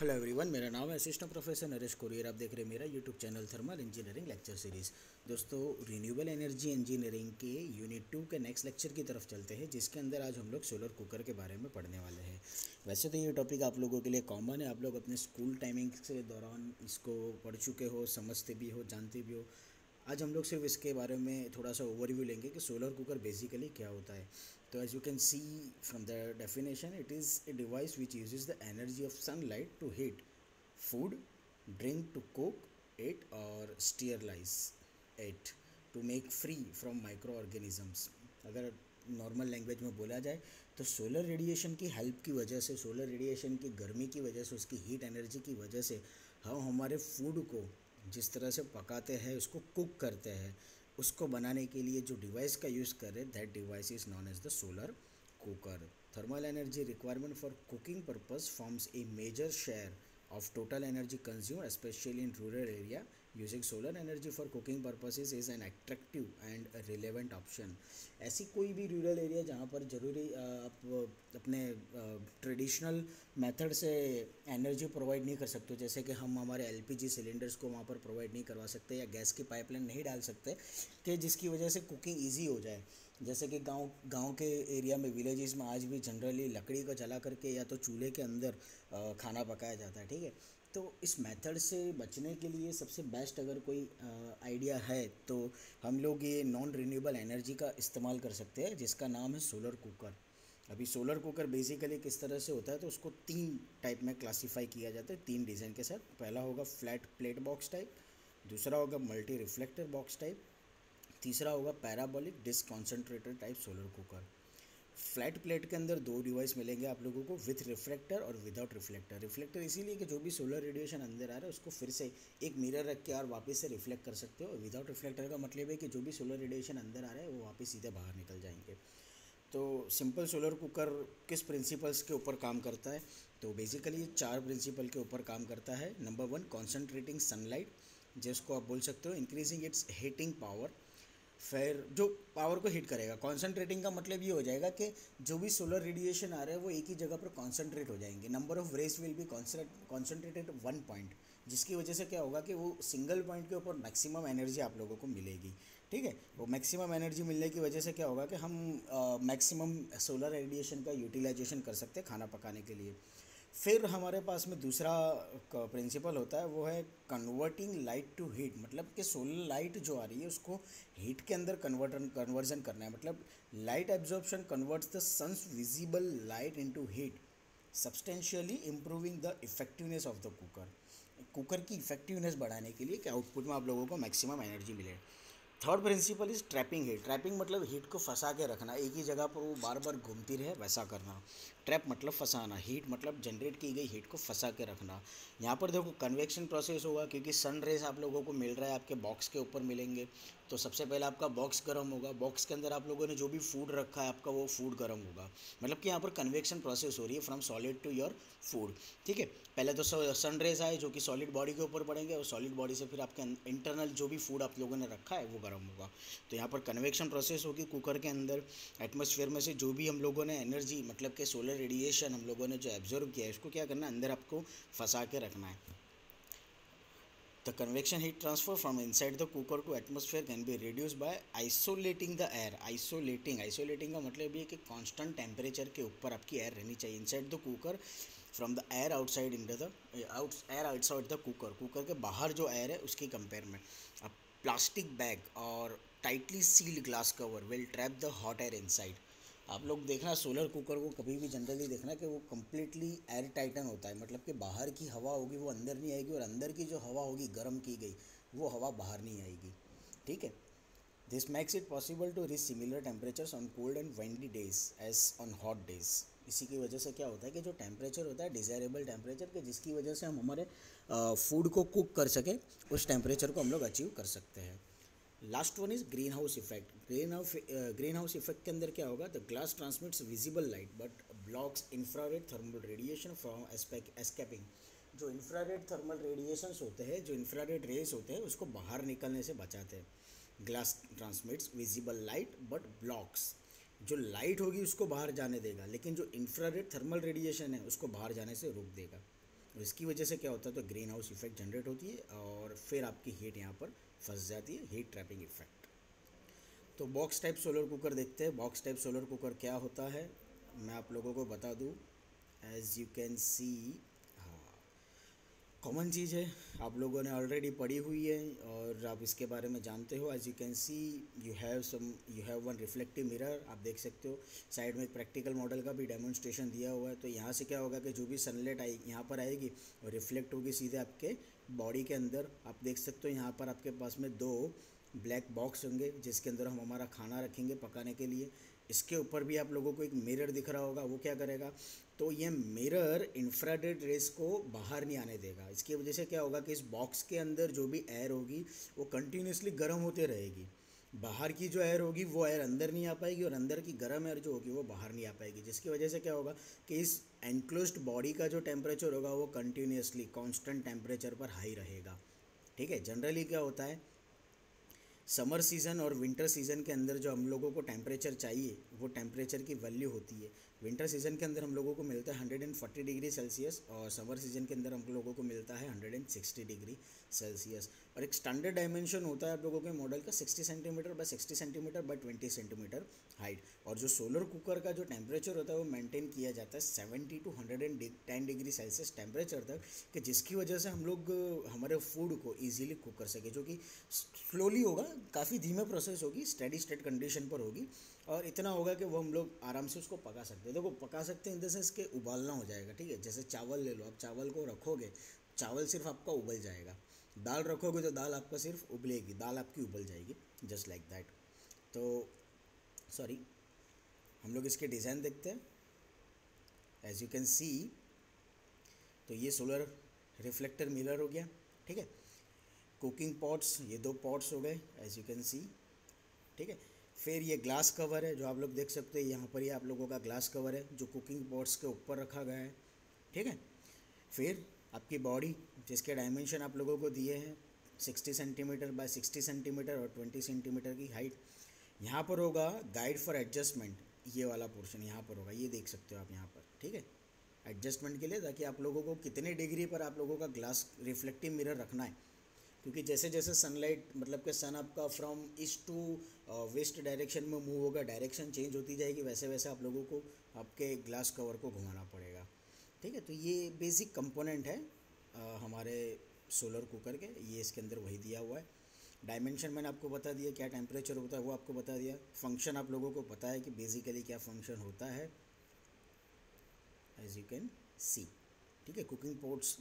Hello everyone, मेरा नाम है असिस्टेंट प्रोफेसर नरेश कोरियर। आप देख रहे हैं मेरा YouTube channel thermal engineering lecture series. दोस्तों, रिन्यूएबल एनर्जी इंजीनियरिंग के यूनिट 2 के नेक्स्ट लेक्चर की तरफ चलते हैं, जिसके अंदर आज हम लोग सोलर कुकर के बारे में पढ़ने वाले हैं। वैसे तो ये टॉपिक आप लोगों के लिए कॉमन है, आप लोग अपने स्कूल टाइमिंग के दौरान इसको पढ़ चुके हो, समझते भी हो, जानते भी हो। आज हम लोग सिर्फ इसके बारे में थोड़ा सा ओवरव्यू लेंगे कि सोलर कुकर बेसिकली क्या होता है। तो as you can see from the definition, it is a device which uses the energy of sunlight to heat food, drink to cook it or sterilize it to make free from microorganisms। अगर normal language में बोला जाए तो solar radiation की help की वजह से, solar radiation की गर्मी की वजह से, उसकी हीट एनर्जी की वजह से हम हमारे फूड को जिस तरह से पकाते हैं, उसको कुक करते हैं, उसको बनाने के लिए जो डिवाइस का यूज़ कर रहे हैं, that device is known as the solar cooker। Thermal energy requirement for cooking purpose forms a major share of total energy consumed, especially in rural area. Using solar energy for cooking purposes is an attractive and a relevant option। ऐसी कोई भी rural area जहाँ पर ज़रूरी आप अपने traditional method से energy provide नहीं कर सकते, जैसे कि हम हमारे एलपीजी सिलेंडर्स को वहाँ पर प्रोवाइड नहीं करवा सकते या गैस की पाइपलाइन नहीं डाल सकते, कि जिसकी वजह से कुकिंग ईजी हो जाए। जैसे कि गांव गांव के एरिया में, विलेजेस में आज भी जनरली लकड़ी को जला करके या तो चूल्हे के अंदर खाना पकाया जाता है, ठीक है। तो इस मेथड से बचने के लिए सबसे बेस्ट अगर कोई आइडिया है तो हम लोग ये नॉन रिन्यूएबल एनर्जी का इस्तेमाल कर सकते हैं, जिसका नाम है सोलर कुकर। अभी सोलर कुकर बेसिकली किस तरह से होता है, तो उसको 3 टाइप में क्लासीफाई किया जाता है, 3 डिज़ाइन के साथ। पहला होगा फ्लैट प्लेट बॉक्स टाइप, दूसरा होगा मल्टी रिफ्लेक्टर बॉक्स टाइप, तीसरा होगा parabolic disc concentrated type solar cooker. Flat plate के अंदर 2 डिवाइस मिलेंगे आप लोगों को, विथ रिफ्लेक्टर और विदाउट रिफ्लेक्टर। रिफ्लेक्टर इसीलिए कि जो भी सोलर रेडिएशन अंदर आ रहा है उसको फिर से एक मिरर रख के और वापस से रिफ्लेक्ट कर सकते हो। और विदाउट रिफ्लेक्टर का मतलब है कि जो भी सोलर रेडिएशन अंदर आ रहा है वो वापस सीधे बाहर निकल जाएंगे। तो सिंपल सोलर कुकर किस प्रिंसिपल्स के ऊपर काम करता है, तो बेसिकली 4 प्रिंसिपल के ऊपर काम करता है। नंबर 1, कॉन्सेंट्रेटिंग सनलाइट, जिसको आप बोल सकते हो इंक्रीजिंग इट्स हीटिंग पावर। फिर जो पावर को हीट करेगा, कॉन्सेंट्रेटिंग का मतलब ये हो जाएगा कि जो भी सोलर रेडिएशन आ रहा है वो एक ही जगह पर कॉन्सेंट्रेट हो जाएंगे। Number of rays will be concentrated 1 point, जिसकी वजह से क्या होगा कि वो सिंगल पॉइंट के ऊपर मैक्सिमम एनर्जी आप लोगों को मिलेगी, ठीक है। वो मैक्सिमम एनर्जी मिलने की वजह से क्या होगा कि हम मैक्सिमम सोलर रेडिएशन का यूटिलाइजेशन कर सकते हैं खाना पकाने के लिए। फिर हमारे पास में दूसरा प्रिंसिपल होता है, वो है कन्वर्टिंग लाइट टू हीट। मतलब कि सोलर लाइट जो आ रही है उसको हीट के अंदर कन्वर्जन करना है। मतलब light absorption converts the sun's visible light into heat, substantially improving the effectiveness of the cooker. Cooker की इफेक्टिवनेस बढ़ाने के लिए कि आउटपुट में आप लोगों को मैक्सिमम एनर्जी मिले। Third principle is trapping heat. Trapping मतलब हीट को फंसा के रखना, एक ही जगह पर वो बार बार घूमती रहे, वैसा करना। ट्रैप मतलब फंसाना, हीट मतलब जनरेट की गई हीट को फंसा के रखना। यहाँ पर देखो कन्वेक्शन प्रोसेस होगा, क्योंकि सन रेज आप लोगों को मिल रहा है, आपके बॉक्स के ऊपर मिलेंगे। तो सबसे पहले आपका बॉक्स गर्म होगा, बॉक्स के अंदर आप लोगों ने जो भी फूड रखा है आपका, वो फूड गर्म होगा। मतलब कि यहाँ पर कन्वेक्शन प्रोसेस हो रही है from solid to your food, ठीक है। पहले तो सन रेज आए जो कि सॉलिड बॉडी के ऊपर पड़ेंगे, और सॉलिड बॉडी से फिर आपके इंटरनल जो भी फूड आप लोगों ने रखा है वो गर्म होगा। तो यहाँ पर कन्वेक्शन प्रोसेस होगी कुकर के अंदर। एटमॉस्फेयर में से जो भी हम लोगों ने एनर्जी, मतलब कि सोलर रेडिएशन हम लोगों ने जो एब्जॉर्व किया है, उसको क्या करना है, अंदर आपको फंसा के रखना है। The convection heat transfer from inside the cooker to atmosphere can be reduced by isolating the air। Isolating का मतलब ये कि कांस्टेंट टेम्परेचर के ऊपर आपकी एयर रहनी चाहिए inside the cooker, from the air outside in the air outside the cooker. Cooker के बाहर जो एयर है उसकी कंपेयर में अब प्लास्टिक बैग और tightly sealed glass cover will trap the hot air inside. आप लोग देखना सोलर कुकर को कभी भी जनरली देखना कि वो कम्प्लीटली एयर टाइटन होता है। मतलब कि बाहर की हवा होगी वो अंदर नहीं आएगी, और अंदर की जो हवा होगी गर्म की गई वो हवा बाहर नहीं आएगी, ठीक है। This makes it possible to reach similar temperatures on cold and windy days as on hot days. इसी की वजह से क्या होता है कि जो टेम्परेचर होता है डिज़ायरेबल टेम्परेचर के, जिसकी वजह से हम हमारे फूड को कुक कर सकें, उस टेम्परेचर को हम लोग अचीव कर सकते हैं। Last one is green house effect. Green house effect के अंदर क्या होगा, the glass transmits visible light but blocks infrared thermal radiation from escaping. जो इंफ्रारेड थर्मल रेडिएशंस होते हैं, जो इंफ्रारेड रेस होते हैं, उसको बाहर निकलने से बचाते हैं। Glass transmits visible light but blocks, जो लाइट होगी उसको बाहर जाने देगा, लेकिन जो इंफ्रारेड थर्मल रेडिएशन है उसको बाहर जाने से रोक देगा। इसकी वजह से क्या होता है, तो ग्रीन हाउस इफेक्ट जनरेट होती है और फिर आपकी हीट यहाँ पर फंस जाती है, हीट ट्रैपिंग इफेक्ट। तो बॉक्स टाइप सोलर कुकर देखते हैं। बॉक्स टाइप सोलर कुकर क्या होता है, मैं आप लोगों को बता दूँ। As you can see, common चीज़ है, आप लोगों ने ऑलरेडी पढ़ी हुई है और आप इसके बारे में जानते हो। As you can see, you have one reflective mirror, आप देख सकते हो। साइड में एक प्रैक्टिकल मॉडल का भी डेमोन्स्ट्रेशन दिया हुआ है। तो यहाँ से क्या होगा कि जो भी सनलाइट आई यहाँ पर आएगी और रिफ्लेक्ट होगी सीधे आपके बॉडी के अंदर। आप देख सकते हो यहाँ पर आपके पास में दो ब्लैक बॉक्स होंगे जिसके अंदर हम हमारा खाना रखेंगे पकाने के लिए। इसके ऊपर भी आप लोगों को एक मिरर दिख रहा होगा, वो क्या करेगा, तो ये मिरर इंफ्रारेड रेस को बाहर नहीं आने देगा। इसकी वजह से क्या होगा कि इस बॉक्स के अंदर जो भी एयर होगी वो कंटिन्यूसली गर्म होते रहेगी। बाहर की जो एयर होगी वो एयर अंदर नहीं आ पाएगी और अंदर की गर्म एयर जो होगी वो बाहर नहीं आ पाएगी, जिसकी वजह से क्या होगा कि इस एनक्लोज्ड बॉडी का जो टेम्परेचर होगा वो कंटिन्यूसली कांस्टेंट टेम्परेचर पर हाई रहेगा। ठीक है। जनरली क्या होता है, समर सीज़न और विंटर सीज़न के अंदर जो हम लोगों को टेम्परेचर चाहिए वो टेम्परेचर की वैल्यू होती है। विंटर सीज़न के अंदर हम लोगों को मिलता है 140 डिग्री सेल्सियस और समर सीज़न के अंदर हम लोगों को मिलता है 160 डिग्री सेल्सियस। और एक स्टैंडर्ड डायमेंशन होता है आप लोगों के मॉडल का 60 centimetre bye 60 centimetre bye 20 centimetre height. और जो सोलर कुकर का जो टेम्परेचर होता है वो मेंटेन किया जाता है 70 टू 110 डिग्री सेल्सियस टेम्परेचर तक, कि जिसकी वजह से हम लोग हमारे फूड को ईजिली कुक कर सके, जो कि स्लोली होगा, काफ़ी धीमे प्रोसेस होगी, स्टेडी स्टेट कंडीशन पर होगी और इतना होगा कि वो हम लोग आराम से उसको पका सकते हैं। देखो पका सकते हैं इन द सेंस के उबालना हो जाएगा। ठीक है। जैसे चावल ले लो, आप चावल को रखोगे, चावल सिर्फ आपका उबल जाएगा। दाल रखोगे तो दाल आपका सिर्फ उबलेगी, दाल आपकी उबल जाएगी, जस्ट लाइक दैट। तो सॉरी, हम लोग इसके डिज़ाइन देखते हैं। एज यू कैन सी, तो ये सोलर रिफ्लेक्टर मिरर हो गया। ठीक है। कुकिंग पॉट्स, ये दो पॉट्स हो गए एज यू कैन सी। ठीक है। फिर ये ग्लास कवर है जो आप लोग देख सकते हैं, यहाँ पर ये आप लोगों का ग्लास कवर है जो कुकिंग पॉट्स के ऊपर रखा गया है। ठीक है। फिर आपकी बॉडी जिसके डायमेंशन आप लोगों को दिए हैं 60 सेंटीमीटर बाय 60 सेंटीमीटर और 20 सेंटीमीटर की हाइट। यहाँ पर होगा गाइड फॉर एडजस्टमेंट, ये वाला पोर्शन यहाँ पर होगा, ये देख सकते हो आप यहाँ पर। ठीक है। एडजस्टमेंट के लिए, ताकि आप लोगों को कितने डिग्री पर आप लोगों का ग्लास रिफ्लेक्टिव मिरर रखना है, क्योंकि जैसे जैसे सनलाइट मतलब कि सन आपका from east to west direction में मूव होगा, डायरेक्शन चेंज होती जाएगी, वैसे वैसे आप लोगों को आपके ग्लास कवर को घुमाना पड़ेगा। ठीक है। तो ये बेसिक कंपोनेंट है हमारे सोलर कुकर के, ये इसके अंदर वही दिया हुआ है। डायमेंशन मैंने आपको बता दिया, क्या टेम्परेचर होता है वो आपको बता दिया। फंक्शन आप लोगों को पता है कि बेसिकली क्या फंक्शन होता है, एज यू कैन सी। ठीक है। Cooking pots